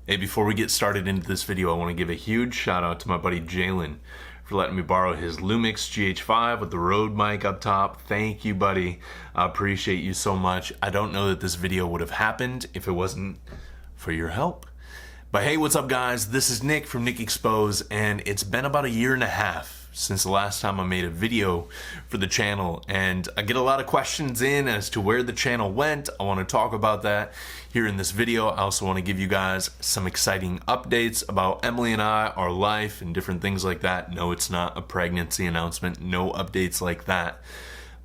Hey, before we get started into this video, I want to give a huge shout out to my buddy Jalen for letting me borrow his Lumix GH5 with the Rode mic up top. Thank you, buddy. I appreciate you so much. I don't know that this video would have happened if it wasn't for your help. But hey, what's up guys? This is Nick from Nick Expose, and it's been about a year and a half since the last time I made a video for the channel, and I get a lot of questions in as to where the channel went. I want to talk about that here in this video. I also want to give you guys some exciting updates about Emily and I, our life, and different things like that. No, it's not a pregnancy announcement, no updates like that.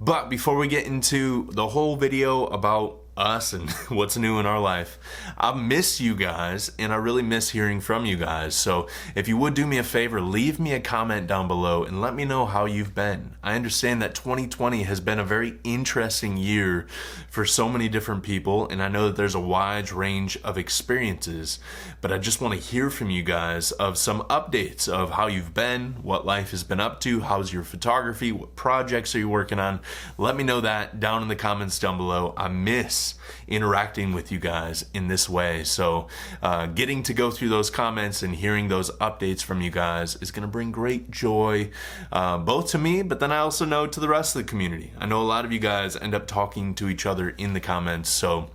But before we get into the whole video about us and what's new in our life, I miss you guys, and I really miss hearing from you guys. So if you would do me a favor, leave me a comment down below and let me know how you've been. I understand that 2020 has been a very interesting year for so many different people, and I know that there's a wide range of experiences, but I just want to hear from you guys of some updates of how you've been, what life has been up to, how's your photography, what projects are you working on. Let me know that down in the comments down below. I miss interacting with you guys in this way, so getting to go through those comments and hearing those updates from you guys is going to bring great joy, both to me, but then I also know to the rest of the community. I know a lot of you guys end up talking to each other in the comments, so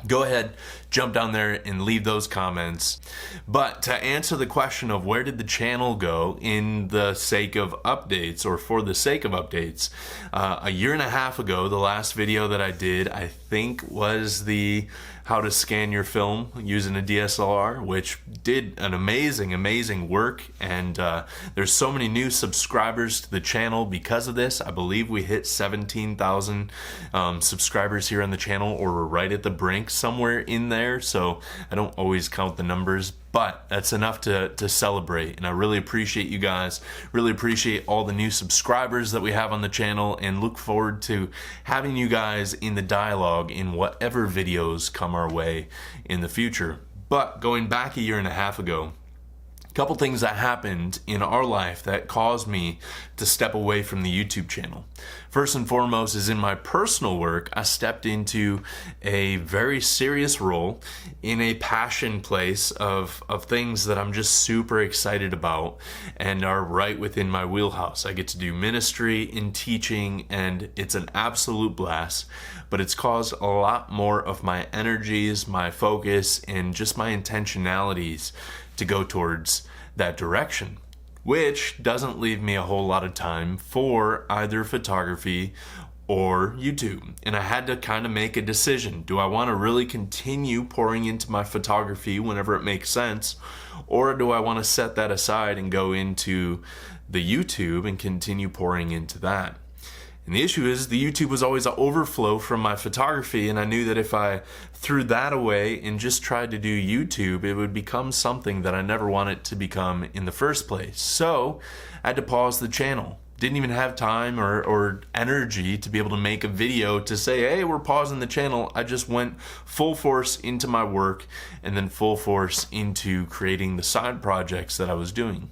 go ahead, jump down there and leave those comments. But to answer the question of where did the channel go in the sake of updates, or for the sake of updates, a year and a half ago, the last video that I did, I think, was the how to scan your film using a DSLR, which did an amazing work, and there's so many new subscribers to the channel because of this. I believe we hit 17,000 subscribers here on the channel, or we're right at the brink somewhere in there, so I don't always count the numbers, but that's enough to celebrate, and I really appreciate you guys, really appreciate all the new subscribers that we have on the channel, and look forward to having you guys in the dialogue in whatever videos come our way in the future. But going back a year and a half ago, couple things that happened in our life that caused me to step away from the YouTube channel. First and foremost is in my personal work, I stepped into a very serious role in a passion place of things that I'm just super excited about and are right within my wheelhouse. I get to do ministry and teaching, and it's an absolute blast, but it's caused a lot more of my energies, my focus, and just my intentionalities to go towards that direction, which doesn't leave me a whole lot of time for either photography or YouTube. And I had to kind of make a decision. Do I want to really continue pouring into my photography whenever it makes sense, or do I want to set that aside and go into the YouTube and continue pouring into that? And the issue is the YouTube was always an overflow from my photography, and I knew that if I threw that away and just tried to do YouTube, it would become something that I never wanted to become in the first place. So I had to pause the channel. Didn't even have time or energy to be able to make a video to say, hey, we're pausing the channel. I just went full force into my work and then full force into creating the side projects that I was doing.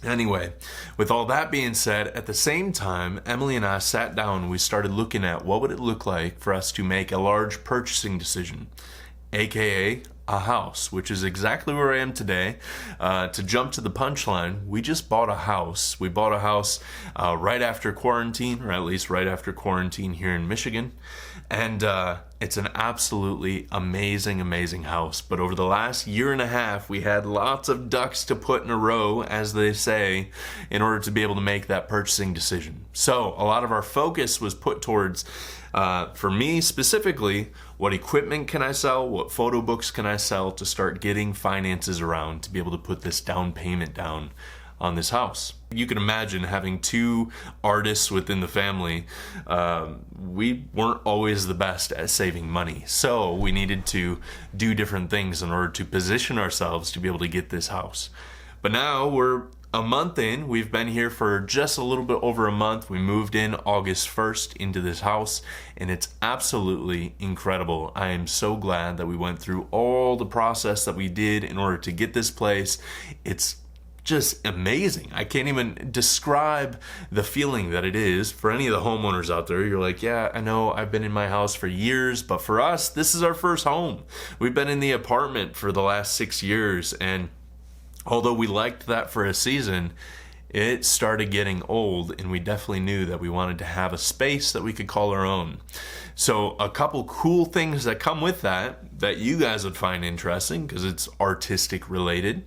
Anyway, with all that being said, at the same time, Emily and I sat down and we started looking at what would it look like for us to make a large purchasing decision, aka a house, which is exactly where I am today. To jump to the punchline, we just bought a house. We bought a house right after quarantine, or at least right after quarantine here in Michigan. And it's an absolutely amazing house. But over the last year and a half, we had lots of ducks to put in a row, as they say, in order to be able to make that purchasing decision. So a lot of our focus was put towards, for me specifically, what equipment can I sell, what photo books can I sell to start getting finances around to be able to put this down payment down on this house. You can imagine having two artists within the family, we weren't always the best at saving money. So we needed to do different things in order to position ourselves to be able to get this house. But now we're a month in. We've been here for just a little bit over a month. We moved in August 1st into this house, and it's absolutely incredible. I am so glad that we went through all the process that we did in order to get this place. It's just amazing. I can't even describe the feeling that it is. For any of the homeowners out there, you're like, yeah, I know I've been in my house for years, but for us, this is our first home. We've been in the apartment for the last 6 years, and although we liked that for a season, it started getting old, and we definitely knew that we wanted to have a space that we could call our own. So a couple cool things that come with that you guys would find interesting because it's artistic related.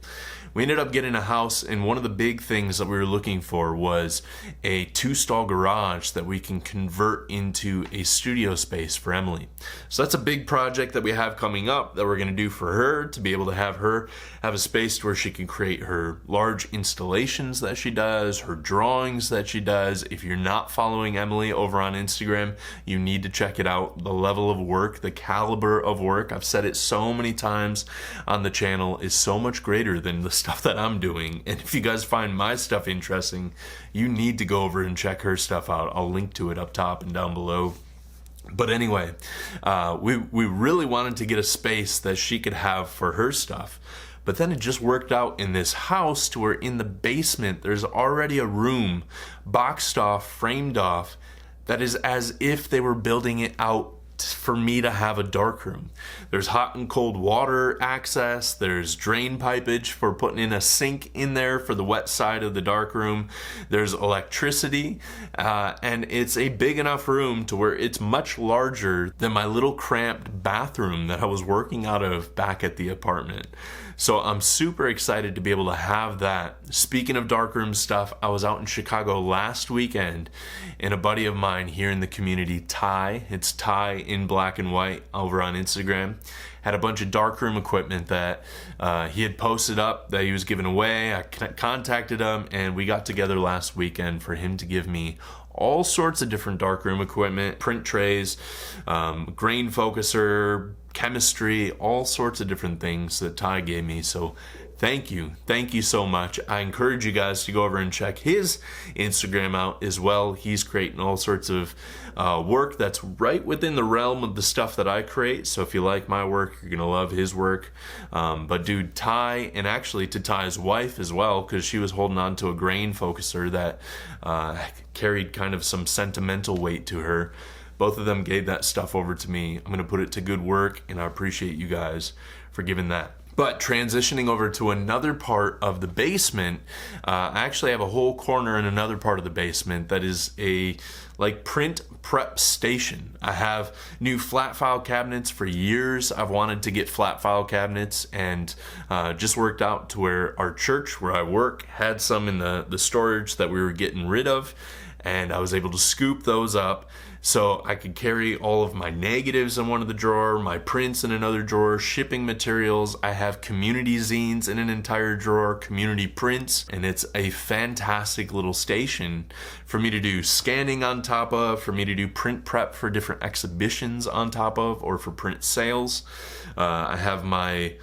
We ended up getting a house, and one of the big things that we were looking for was a 2-stall garage that we can convert into a studio space for Emily. So that's a big project that we have coming up that we're going to do for her, to be able to have her have a space where she can create her large installations that she does, her drawings that she does. If you're not following Emily over on Instagram, you need to check it out. The level of work, the caliber of work, I've said it so many times on the channel, is so much greater than the stuff that I'm doing. And if you guys find my stuff interesting, you need to go over and check her stuff out. I'll link to it up top and down below. But anyway, we really wanted to get a space that she could have for her stuff. But then it just worked out in this house to where in the basement there's already a room boxed off, framed off, that is as if they were building it out for me to have a darkroom. There's hot and cold water access, there's drain pipage for putting in a sink in there for the wet side of the darkroom, there's electricity, and it's a big enough room to where it's much larger than my little cramped bathroom that I was working out of back at the apartment. So I'm super excited to be able to have that. Speaking of darkroom stuff, I was out in Chicago last weekend, and a buddy of mine here in the community, Ty, it's Ty in black and white over on Instagram, had a bunch of darkroom equipment that he had posted up that he was giving away. I contacted him, and we got together last weekend for him to give me all sorts of different darkroom equipment, print trays, grain focuser, chemistry, all sorts of different things that Ty gave me. So thank you so much. I encourage you guys to go over and check his Instagram out as well. He's creating all sorts of work that's right within the realm of the stuff that I create. So if you like my work, you're gonna love his work. But dude, Ty, and actually to Ty's wife as well, because she was holding on to a grain focuser that carried kind of some sentimental weight to her. Both of them gave that stuff over to me. I'm going to put it to good work, and I appreciate you guys for giving that. But transitioning over to another part of the basement, I actually have a whole corner in another part of the basement that is a print prep station. I have new flat file cabinets for years. I've wanted to get flat file cabinets, and just worked out to where our church where I work had some in the storage that we were getting rid of, and I was able to scoop those up so I could carry all of my negatives in one of the drawer, my prints in another drawer, shipping materials. I have community zines in an entire drawer, community prints, and it's a fantastic little station for me to do scanning on top of, for me to do print prep for different exhibitions on top of, or for print sales. I have my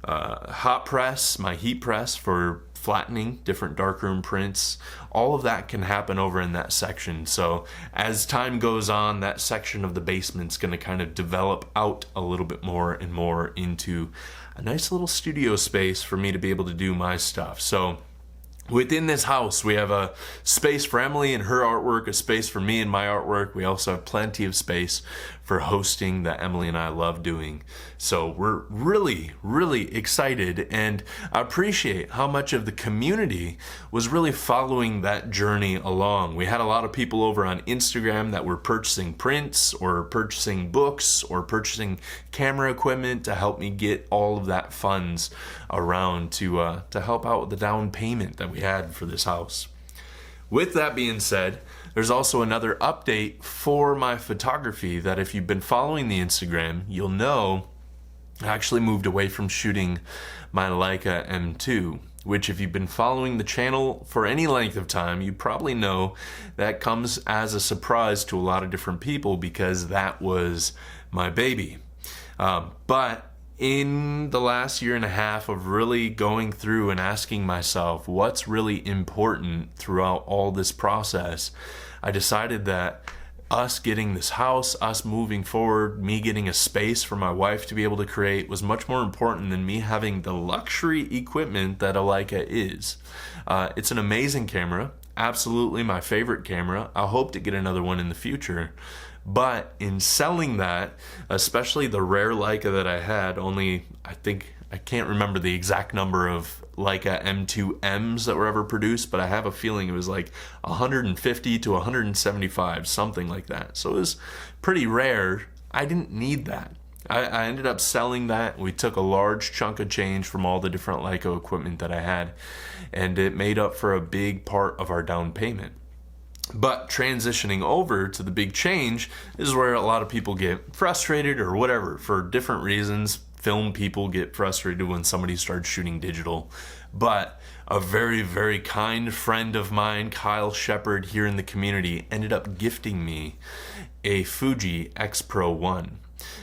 hot press, my heat press for flattening different darkroom prints. All of that can happen over in that section. So as time goes on, that section of the basement's going to kind of develop out a little bit more and more into a nice little studio space for me to be able to do my stuff. So within this house, we have a space for Emily and her artwork, a space for me and my artwork. We also have plenty of space for hosting that Emily and I love doing. So we're really, really excited, and I appreciate how much of the community was really following that journey along. We had a lot of people over on Instagram that were purchasing prints or purchasing books or purchasing camera equipment to help me get all of that funds around to help out with the down payment that we had for this house. With that being said, there's also another update for my photography that if you've been following the Instagram, you'll know I actually moved away from shooting my Leica M2, which if you've been following the channel for any length of time, you probably know that comes as a surprise to a lot of different people because that was my baby. But in the last year and a half of really going through and asking myself what's really important throughout all this process, I decided that us getting this house, us moving forward, me getting a space for my wife to be able to create was much more important than me having the luxury equipment that a Leica is. It's an amazing camera, absolutely my favorite camera. I hope to get another one in the future. But in selling that, especially the rare Leica that I had, I can't remember the exact number of Leica M2Ms that were ever produced, but I have a feeling it was like 150 to 175, something like that. So it was pretty rare. I didn't need that. I ended up selling that. We took a large chunk of change from all the different Leica equipment that I had, and it made up for a big part of our down payment. But transitioning over to the big change is where a lot of people get frustrated or whatever for different reasons. Film people get frustrated when somebody starts shooting digital. But a very, very kind friend of mine, Kyle Shepard, here in the community, ended up gifting me a Fuji X Pro 1.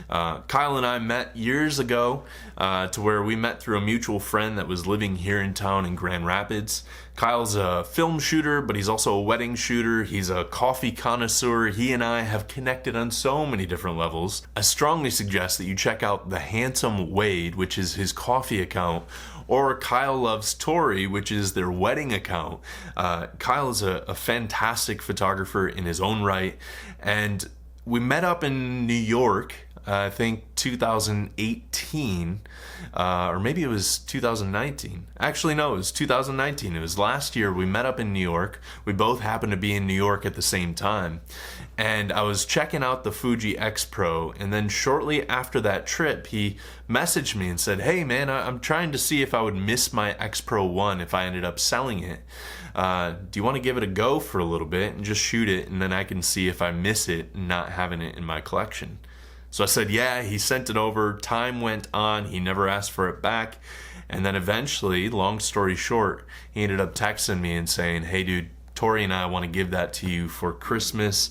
Kyle and I met years ago to where we met through a mutual friend that was living here in town in Grand Rapids. Kyle's a film shooter, but he's also a wedding shooter. He's a coffee connoisseur. He and I have connected on so many different levels. I strongly suggest that you check out The Handsome Wade, which is his coffee account, or Kyle Loves Tori, which is their wedding account. Kyle is a fantastic photographer in his own right, and we met up in New York, I think 2018, or maybe it was 2019. Actually, no, it was 2019. It was last year. We met up in New York. We both happened to be in New York at the same time. And I was checking out the Fuji X Pro, and then shortly after that trip, he messaged me and said, "Hey man, I'm trying to see if I would miss my X Pro 1 if I ended up selling it. Do you want to give it a go for a little bit and just shoot it, and then I can see if I miss it not having it in my collection?" So I said, yeah. He sent it over. Time went on. He never asked for it back. And then eventually, long story short, he ended up texting me and saying, "Hey dude, Tori and I want to give that to you for Christmas."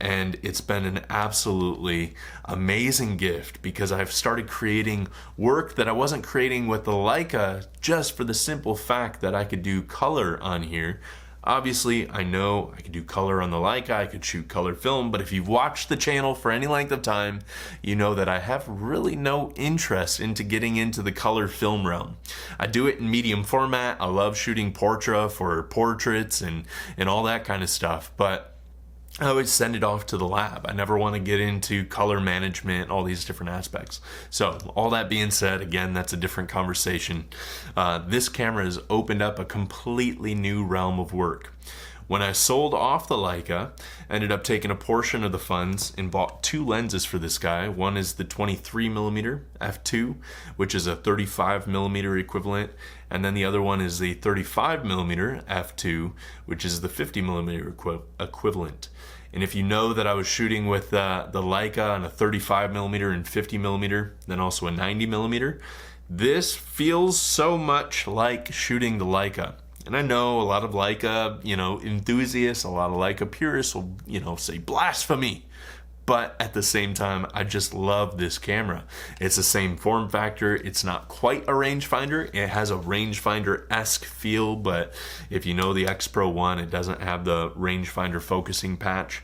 And it's been an absolutely amazing gift because I've started creating work that I wasn't creating with the Leica just for the simple fact that I could do color on here. Obviously, I know I could do color on the Leica, I could shoot color film, but if you've watched the channel for any length of time, you know that I have really no interest into getting into the color film realm. I do it in medium format. I love shooting portrait for portraits and all that kind of stuff, but I always send it off to the lab. I never want to get into color management, all these different aspects. So all that being said, again, that's a different conversation. This camera has opened up a completely new realm of work. When I sold off the Leica, I ended up taking a portion of the funds and bought two lenses for this guy. One is the 23mm f2, which is a 35mm equivalent, and then the other one is the 35mm f2, which is the 50mm equivalent. And if you know that I was shooting with the Leica on a 35mm and 50mm, then also a 90mm, this feels so much like shooting the Leica. And I know a lot of Leica, enthusiasts, a lot of Leica purists will, say blasphemy. But at the same time, I just love this camera. It's the same form factor. It's not quite a rangefinder. It has a rangefinder-esque feel, but if you know the X Pro 1, it doesn't have the rangefinder focusing patch.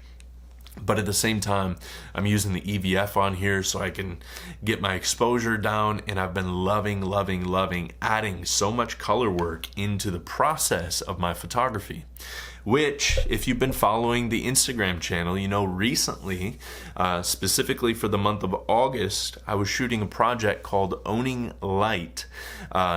But at the same time, I'm using the EVF on here so I can get my exposure down, and I've been loving adding so much color work into the process of my photography. Which, if you've been following the Instagram channel, you know recently, specifically for the month of August, I was shooting a project called Owning Light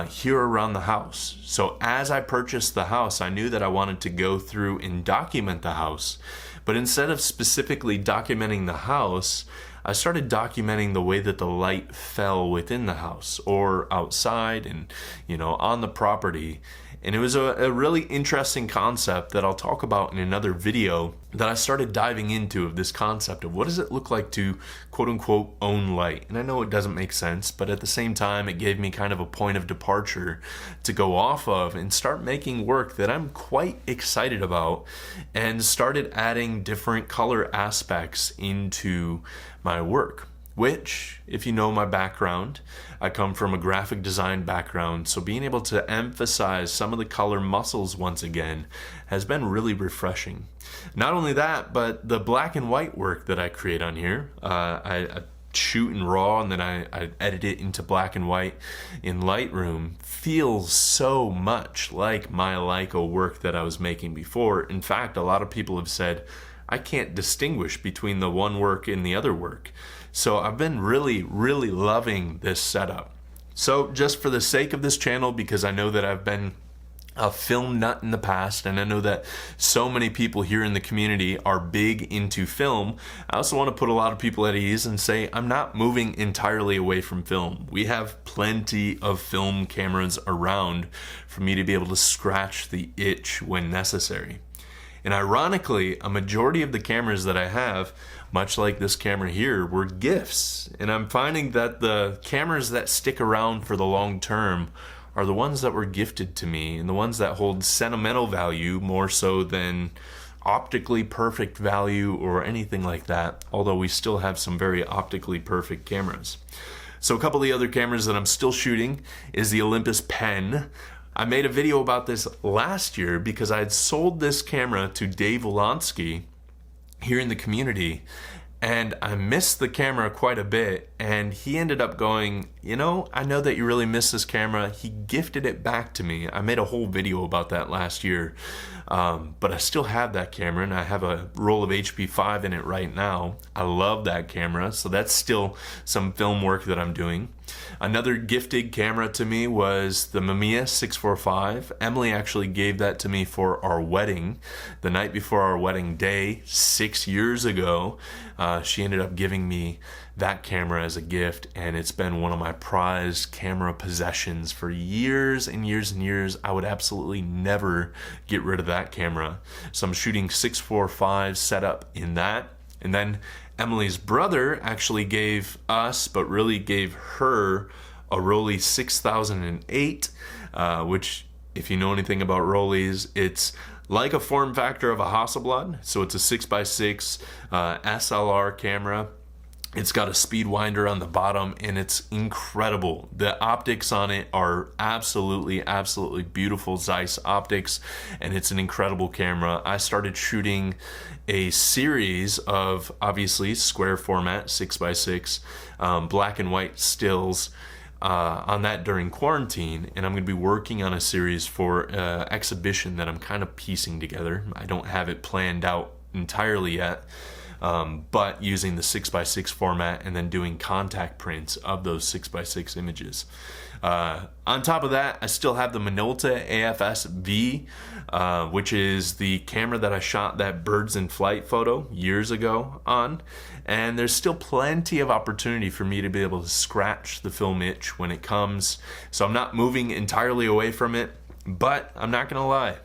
here around the house. So as I purchased the house, I knew that I wanted to go through and document the house. But instead of specifically documenting the house, I started documenting the way that the light fell within the house or outside and, on the property. And it was a really interesting concept that I'll talk about in another video that I started diving into, of this concept of what does it look like to quote unquote own light. And I know it doesn't make sense, but at the same time, it gave me kind of a point of departure to go off of and start making work that I'm quite excited about, and started adding different color aspects into my work. which, if you know my background, I come from a graphic design background, so being able to emphasize some of the color muscles once again has been really refreshing. Not only that, but the black and white work that I create on here, I shoot in RAW and then I edit it into black and white in Lightroom, feels so much like my Leica work that I was making before. In fact, a lot of people have said, I can't distinguish between the one work and the other work. So I've been really loving this setup. So just for the sake of this channel, because I know that I've been a film nut in the past, and I know that so many people here in the community are big into film, I also want to put a lot of people at ease and say I'm not moving entirely away from film. We have plenty of film cameras around for me to be able to scratch the itch when necessary. And ironically, a majority of the cameras that I have, much like this camera here, were gifts. And I'm finding that the cameras that stick around for the long term are the ones that were gifted to me, and the ones that hold sentimental value more so than optically perfect value or anything like that, although we still have some very optically perfect cameras. So a couple of the other cameras that I'm still shooting is the Olympus Pen. I made a video about this last year because I had sold this camera to Dave Wolonsky here in the community, and I missed the camera quite a bit, and he ended up going, you know, I know that you really miss this camera. He gifted it back to me. I made a whole video about that last year, but I still have that camera, and I have a roll of HP5 in it right now. I love that camera, so that's still some film work that I'm doing. Another gifted camera to me was the Mamiya 645. Emily actually gave that to me for our wedding, the night before our wedding day, 6 years ago. She ended up giving me that camera as a gift, and it's been one of my prized camera possessions for years and years and years. I would absolutely never get rid of that camera. So I'm shooting 645 setup in that. And then Emily's brother actually gave us, but really gave her, a Rollei 6008, which, if you know anything about Rolleis, it's like a form factor of a Hasselblad. So it's a 6x6 SLR camera. It's got a speed winder on the bottom, and it's incredible. The optics on it are absolutely beautiful Zeiss optics, and it's an incredible camera. I started shooting a series of, obviously, square format 6x6 black and white stills on that during quarantine, and I'm going to be working on a series for exhibition that I'm kind of piecing together. I don't have it planned out entirely yet. But using the 6x6 format and then doing contact prints of those 6x6 images. On top of that, I still have the Minolta AFS V, which is the camera that I shot that birds in flight photo years ago on. And there's still plenty of opportunity for me to be able to scratch the film itch when it comes. So I'm not moving entirely away from it, but I'm not gonna lie.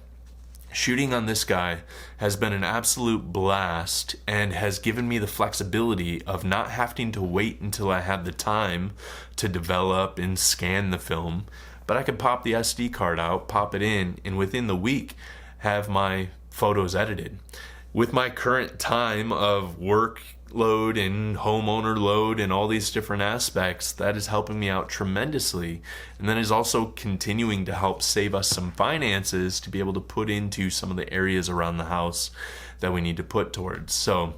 Shooting on this guy has been an absolute blast and has given me the flexibility of not having to wait until I have the time to develop and scan the film, but I can pop the SD card out, pop it in, and within the week have my photos edited. With my current time of workload and homeowner load and all these different aspects, that is helping me out tremendously, and then is also continuing to help save us some finances to be able to put into some of the areas around the house that we need to put towards. So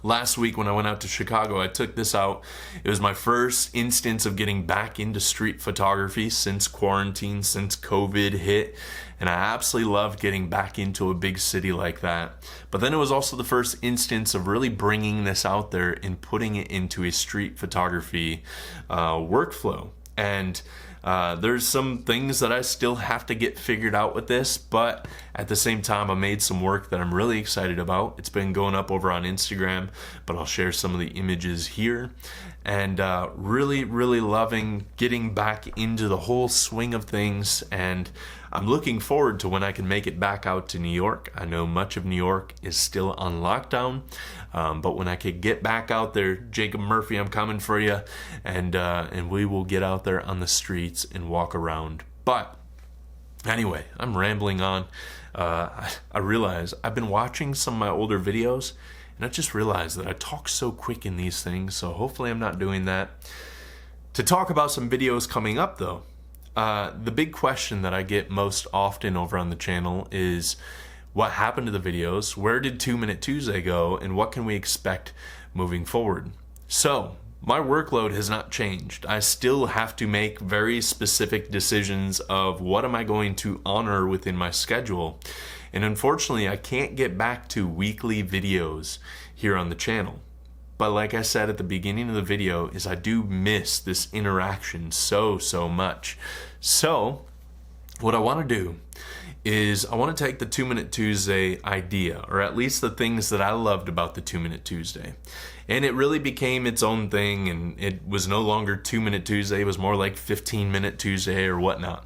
last week when I went out to Chicago, I took this out. It was my first instance of getting back into street photography since quarantine, since COVID hit, and I absolutely loved getting back into a big city like that. But then it was also the first instance of really bringing this out there and putting it into a street photography workflow. And there's some things that I still have to get figured out with this, but at the same time, I made some work that I'm really excited about. It's been going up over on Instagram, but I'll share some of the images here. And really loving getting back into the whole swing of things, and I'm looking forward to when I can make it back out to New York. I know much of New York is still on lockdown, but when I could get back out there, Jacob Murphy, I'm coming for you, and we will get out there on the streets and walk around. But anyway, I'm rambling on. I realize I've been watching some of my older videos, And I just realized that I talk so quick in these things, so hopefully I'm not doing that. To talk about some videos coming up though, the big question that I get most often over on the channel is what happened to the videos, where did 2 Minute Tuesday go, and what can we expect moving forward? So my workload has not changed. I still have to make very specific decisions of what am I going to honor within my schedule. And unfortunately, I can't get back to weekly videos here on the channel. But like I said at the beginning of the video, is I do miss this interaction so much. So what I want to do is I want to take the 2 Minute Tuesday idea, or at least the things that I loved about the 2 Minute Tuesday. And it really became its own thing, and it was no longer 2 Minute Tuesday, it was more like 15 Minute Tuesday or whatnot.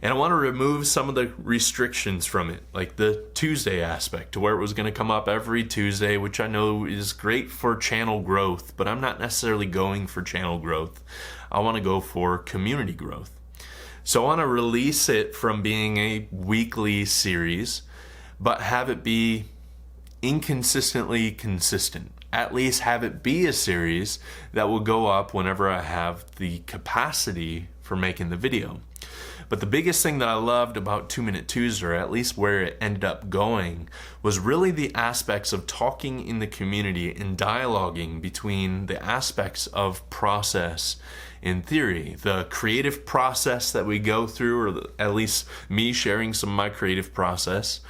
And I want to remove some of the restrictions from it, like the Tuesday aspect, to where it was going to come up every Tuesday, which I know is great for channel growth, but I'm not necessarily going for channel growth. I want to go for community growth. So I want to release it from being a weekly series, but have it be inconsistently consistent. At least have it be a series that will go up whenever I have the capacity for making the video. But the biggest thing that I loved about 2 Minute Tuesday, or at least where it ended up going, was really the aspects of talking in the community and dialoguing between the aspects of process and theory. The creative process that we go through, or at least me sharing some of my creative process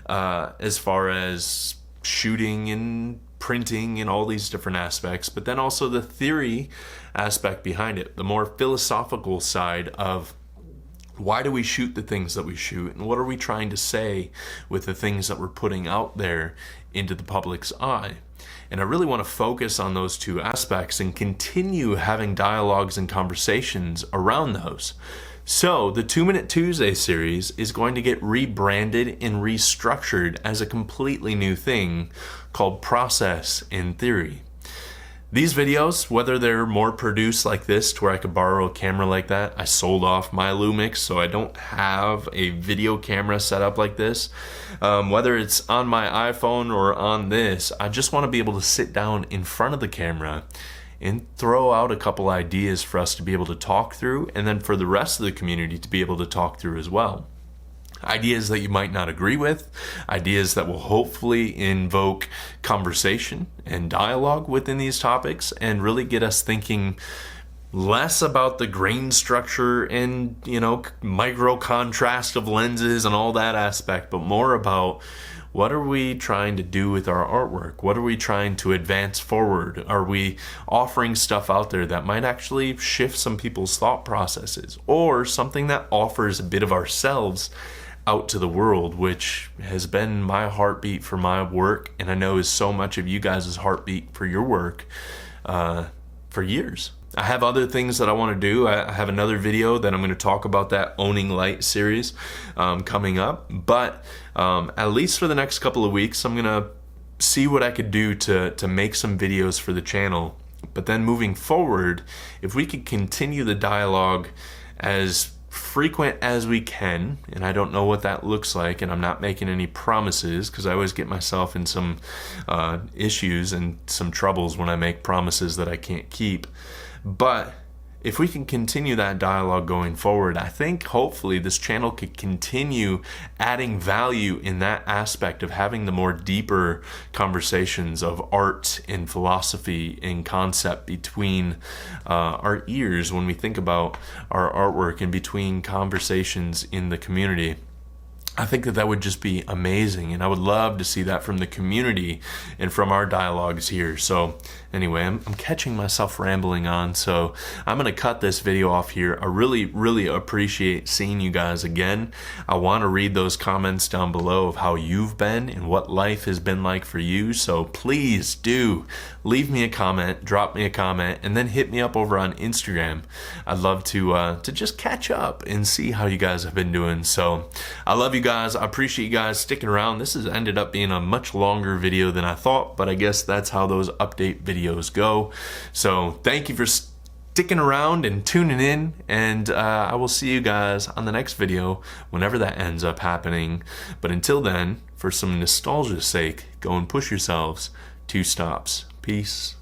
as far as shooting and printing and all these different aspects, but then also the theory aspect behind it, the more philosophical side of why do we shoot the things that we shoot, and what are we trying to say with the things that we're putting out there into the public's eye. And I really want to focus on those two aspects and continue having dialogues and conversations around those. So the 2 Minute Tuesday series is going to get rebranded and restructured as a completely new thing called Process and Theory. These videos, whether they're more produced like this to where I could borrow a camera like that, I sold off my Lumix, so I don't have a video camera set up like this. Whether it's on my iPhone or on this, I just want to be able to sit down in front of the camera and throw out a couple ideas for us to be able to talk through, and then for the rest of the community to be able to talk through as well. Ideas that you might not agree with, ideas that will hopefully invoke conversation and dialogue within these topics and really get us thinking less about the grain structure and, micro contrast of lenses and all that aspect, but more about what are we trying to do with our artwork? What are we trying to advance forward? Are we offering stuff out there that might actually shift some people's thought processes, or something that offers a bit of ourselves out to the world, which has been my heartbeat for my work, and I know is so much of you guys' heartbeat for your work for years. I have other things that I want to do. I have another video that I'm going to talk about, that Owning Light series coming up, but at least for the next couple of weeks I'm going to see what I could do to make some videos for the channel. But then moving forward, if we could continue the dialogue as frequent as we can, and I don't know what that looks like, and I'm not making any promises because I always get myself in some issues and some troubles when I make promises that I can't keep. But if we can continue that dialogue going forward, I think hopefully this channel could continue adding value in that aspect of having the more deeper conversations of art and philosophy and concept between our ears when we think about our artwork, and between conversations in the community. I think that would just be amazing, and I would love to see that from the community and from our dialogues here. So anyway, I'm catching myself rambling on, so I'm going to cut this video off here. I really appreciate seeing you guys again. I want to read those comments down below of how you've been and what life has been like for you, so please do leave me a comment, drop me a comment, and then hit me up over on Instagram. I'd love to just catch up and see how you guys have been doing. So I love you guys. I appreciate you guys sticking around. This has ended up being a much longer video than I thought, but I guess that's how those update videos go. So thank you for sticking around and tuning in, and I will see you guys on the next video whenever that ends up happening. But until then, for some nostalgia's sake, go and push yourselves 2 stops. Peace.